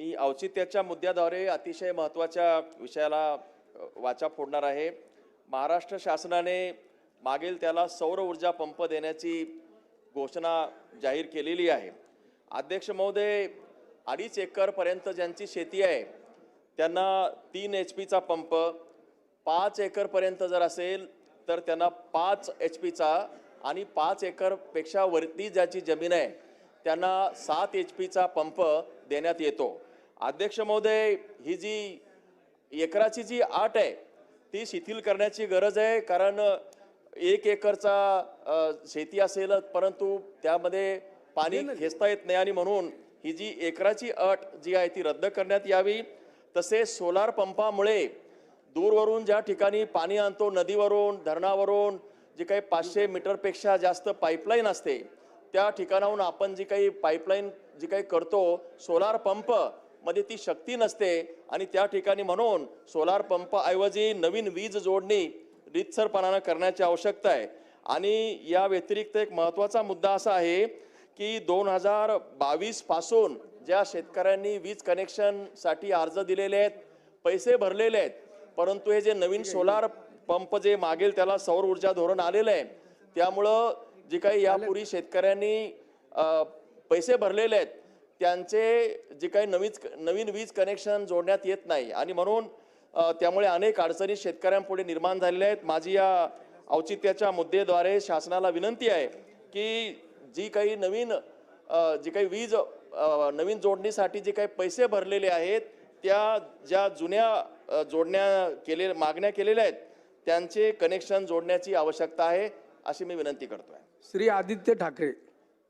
ही औचित्याच्या मुद्द्याद्वारे अतिशय महत्त्वाच्या विषयाला वाचा फोडणार आहे। महाराष्ट्र शासनाने मागील त्याला सौर ऊर्जा पंप देण्याची घोषणा जाहीर केलेली आहे। अध्यक्ष महोदय, 2.5 एकर पर्यंत ज्यांची शेती आहे त्यांना 3 HP चा पंप, 5 एकर पर्यंत जर असेल तर त्यांना 5 HP चा आणि 5 एकर पेक्षा वरती ज्याची जमीन आहे त्यांना 7 HP चा पंप देण्यात येतो। अध्यक्ष महोदय, ही जी एकराची जी अट आहे ती शिथिल करण्याची गरज आहे, कारण 1 एकरचा शेती असेल परंतु त्यामध्ये पाणी खेचता येत नाही आणि म्हणून ही जी एकराची अट जी आहे ती रद्द करण्यात यावी। तसेच सोलार पंपामुळे दूरवरून ज्या ठिकाणी पाणी आणतो, नदीवरून, धरणावरून, जे काही 500 मीटरपेक्षा जास्त पाईपलाईन असते त्या ठिकाणाहून आपण जी काही पाईपलाईन जी काही करतो, सोलार पंप मध्ये ती शक्ती नसते आणि त्या ठिकाणी म्हणून सोलार पंप ऐवजी नवीन वीज जोडणी रीतसरपणाने करण्याची आवश्यकता आहे। आणि या व्यतिरिक्त एक महत्त्वाचा मुद्दा असा आहे की 2022 पासून ज्या शेतकऱ्यांनी वीज कनेक्शन साठी अर्ज दिलेले आहेत, पैसे भरलेले आहेत, परंतु हे जे नवीन सोलार पंप जे मागेल त्याला सौर ऊर्जा धोरण आलेलं आहे, त्यामुळं जे काही यापूर्वी शेतकऱ्यांनी पैसे भरलेले आहेत त्यांचे जे काही नवीन वीज कनेक्शन जोडण्यात येत नाही आणि म्हणून त्यामुळे अनेक अडचणी शेतकऱ्यांपुढे निर्माण झालेल्या आहेत। माझी या औचित्याच्या मुद्द्याद्वारे शासनाला विनंती आहे की जी काही वीज नवीन जोडणीसाठी जे काही पैसे भरलेले आहेत त्या ज्या जुन्या मागण्या केलेल्या आहेत त्यांचे कनेक्शन जोडण्याची आवश्यकता आहे, अशी मी विनंती करतोय। श्री आदित्य ठाकरे।